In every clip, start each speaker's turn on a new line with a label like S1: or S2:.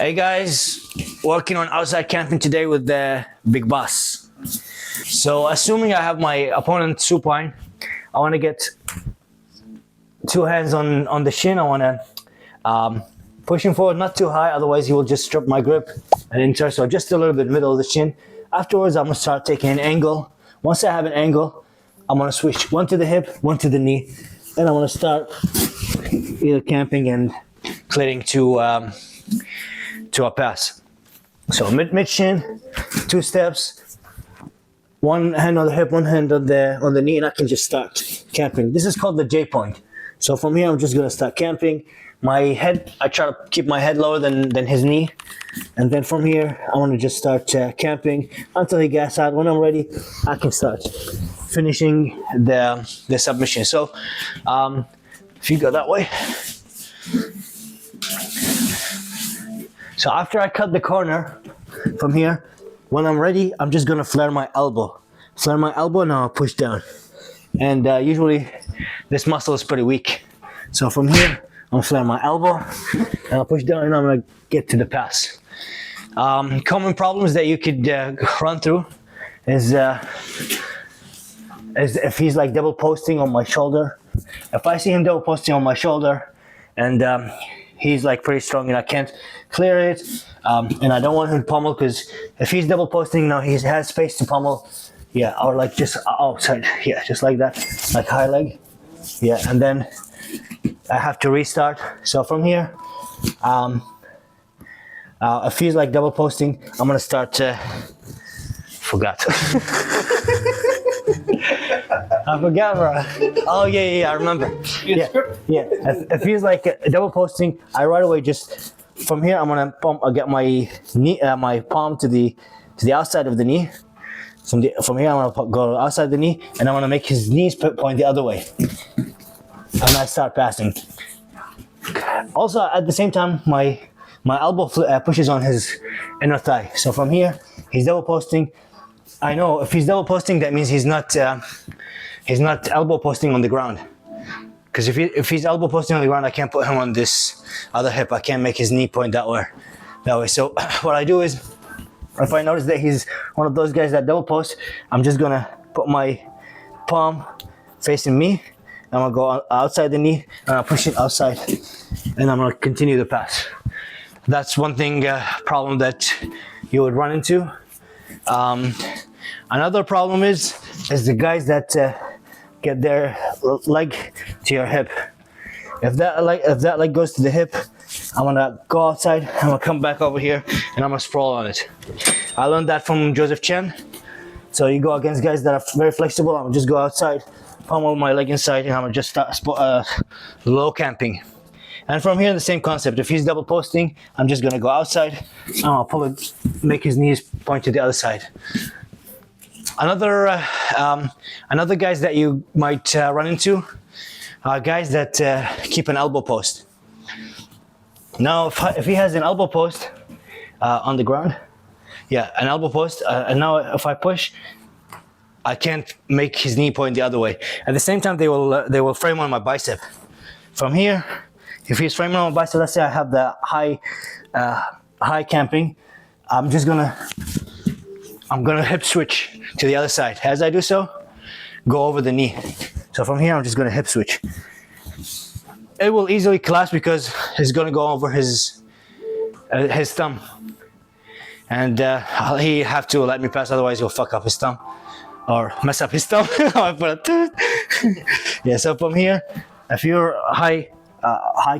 S1: Hey guys, working on outside camping today with the big boss. So assuming I have my opponent supine, I want to get two hands on the shin. I want to push him forward, not too high, otherwise he will just strip my grip and enter. So just a little bit middle of the chin. Afterwards, I'm gonna start taking an angle. Once I have an angle, I'm gonna switch one to the hip, one to the knee, and I'm gonna start either camping and clearing to a pass. So mid shin, 2 steps, one hand on the hip, one hand on the knee, and I can just start camping. This is called the J point. So from here, I'm just gonna start camping. My head, I try to keep my head lower than his knee, and then from here, I want to just start camping until he gets out. When I'm ready, I can start finishing the submission. So if you go that way. So after I cut the corner from here, when I'm ready, I'm just gonna flare my elbow. Flare my elbow and I'll push down. And usually this muscle is pretty weak. So from here, I'm gonna flare my elbow and I'll push down and I'm gonna get to the pass. Common problems that you could run through is if he's like double posting on my shoulder. If I see him double posting on my shoulder and he's like pretty strong and I can't clear it, and I don't want him to pummel, because if he's double posting now, he has space to pummel. Yeah, or like just outside, yeah, just like that, like high leg. Yeah, and then I have to restart. So from here, if he's like double posting, I'm gonna start. Forgot. I forgot, bro. Oh yeah, I remember. Yeah. If he's like double posting, I right away just from here I'm gonna get my knee, my palm to the outside of the knee. From here I'm gonna go outside the knee, and I'm gonna make his knees point the other way, and I start passing. Also, at the same time, my elbow pushes on his inner thigh. So from here, he's double posting. I know if he's double posting, that means he's not elbow posting on the ground. Because if he's elbow posting on the ground, I can't put him on this other hip. I can't make his knee point that way. So what I do is, if I notice that he's one of those guys that double post, I'm just gonna put my palm facing me. I'm gonna go outside the knee and I'll push it outside, and I'm gonna continue the pass. That's one thing problem that you would run into. Another problem is the guys that get their leg to your hip. If that leg goes to the hip, I'm gonna go outside, I'm gonna come back over here, and I'm gonna sprawl on it. I learned that from Joseph Chen. So you go against guys that are very flexible, I'm gonna just go outside, pummel my leg inside, and I'm gonna just start low camping. And from here, the same concept. If he's double posting, I'm just gonna go outside, I'm gonna pull it, make his knees point to the other side. Another guys that you might run into are guys that keep an elbow post. Now, if he has an elbow post on the ground, yeah, an elbow post, and now if I push, I can't make his knee point the other way. At the same time, they will frame on my bicep. From here, if he's framing on my bicep, let's say I have the high camping, I'm gonna hip switch to the other side. As I do so, go over the knee. So from here, I'm just gonna hip switch. It will easily collapse because he's gonna go over his thumb, and he have to let me pass. Otherwise, he'll fuck up his thumb or mess up his thumb. Yeah. So from here, if you're high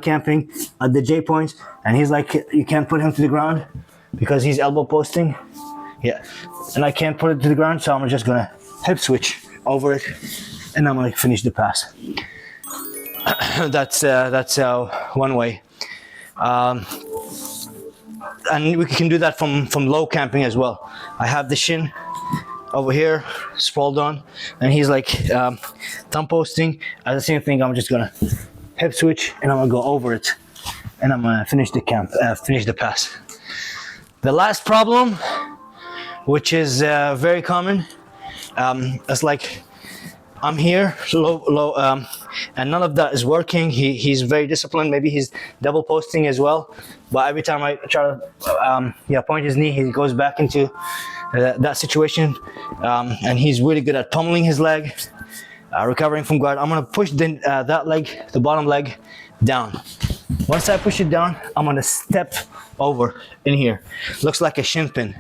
S1: camping at the J point, and he's like, you can't put him to the ground because he's elbow posting. Yeah, and I can't put it to the ground, so I'm just gonna hip switch over it, and I'm gonna finish the pass. That's one way, and we can do that from low camping as well. I have the shin over here sprawled on, and he's like thumb posting. At the same thing, I'm just gonna hip switch, and I'm gonna go over it, and I'm gonna finish the pass. The last problem, which is very common, it's like I'm here low and none of that is working. He's very disciplined. Maybe he's double posting as well, but every time I try to point his knee, he goes back into that situation, and he's really good at pummeling his leg, recovering from guard. I'm gonna push that leg, the bottom leg, down. Once I push it down, I'm gonna step over in here. Looks like a shin pin.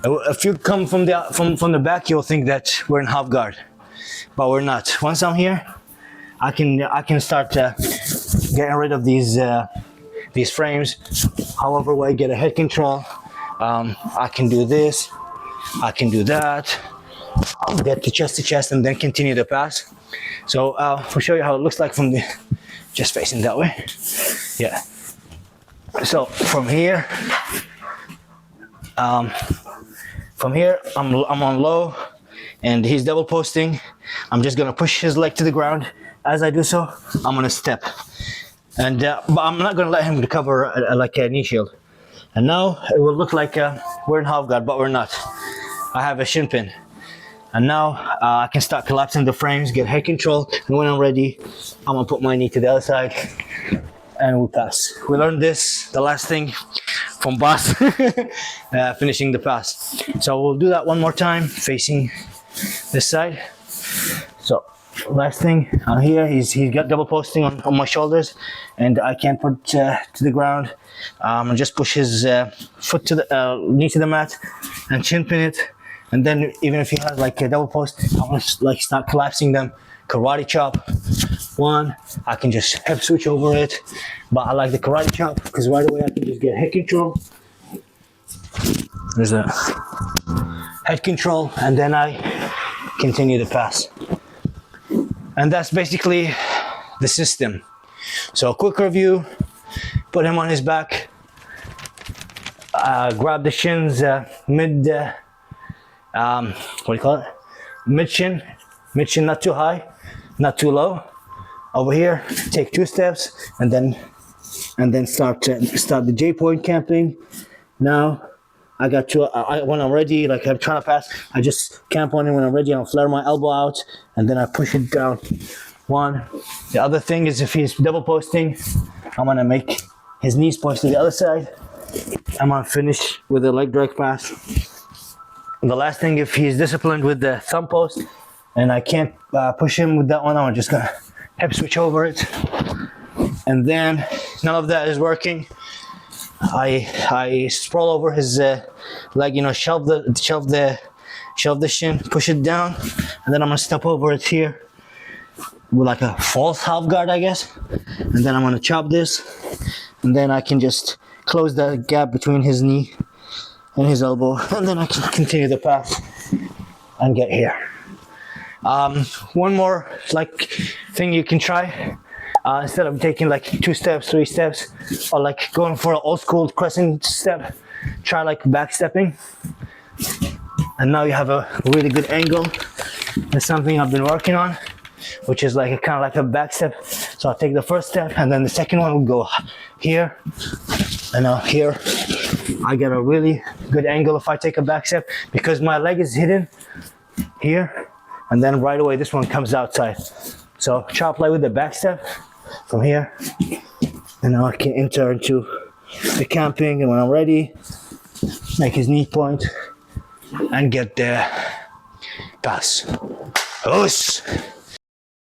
S1: If you come from the back, you'll think that we're in half guard, but we're not. Once I'm here, I can start getting rid of these frames. However, when I get a head control, I can do this, I can do that. I'll get to chest, and then continue the pass. So I'll show you how it looks like from the just facing that way. Yeah. So from here, I'm on low, and he's double posting. I'm just gonna push his leg to the ground. As I do so, I'm gonna step, and but I'm not gonna let him recover like a knee shield. And now it will look like we're in half guard, but we're not. I have a shin pin, and now I can start collapsing the frames, get head control, and when I'm ready, I'm gonna put my knee to the other side, and we pass. We learned this, the last thing, from Boss, finishing the pass. So we'll do that one more time, facing this side. So last thing here, he's got double posting on my shoulders, and I can't put to the ground. And just push his foot to the knee to the mat, and chin pin it. And then even if he has like a double post, I want to like start collapsing them. Karate chop. One, I can just hip switch over it, but I like the karate chop because right away I can just get head control. There's a head control, and then I continue the pass. And that's basically the system. So a quick review: put him on his back, grab the shins mid, what do you call it? Mid shin, not too high, not too low. Over here, take 2 steps, and then start the J point camping. Now I got to when I'm ready, like I'm trying to pass, I just camp on it. When I'm ready, I'll flare my elbow out, and then I push it down. One. The other thing is, if he's double posting, I'm gonna make his knees point to the other side. I'm gonna finish with a leg drag pass. And the last thing, if he's disciplined with the thumb post, and I can't push him with that one, I'm just gonna hip switch over it. And then none of that is working. I sprawl over his leg, shelve the shin, push it down, and then I'm gonna step over it here with like a false half guard, I guess. And then I'm gonna chop this, and then I can just close the gap between his knee and his elbow, and then I can continue the pass and get here. One more thing you can try, instead of taking like 2 steps, 3 steps, or like going for an old school crescent step, try like back stepping. And now you have a really good angle. That's something I've been working on, which is like kind of like a back step. So I'll take the first step, and then the second one will go here, and now here. I get a really good angle if I take a back step, because my leg is hidden here, and then right away this one comes outside. So chop leg with the back step from here, and now I can enter into the camping, and when I'm ready, make his knee point and get the pass. Us.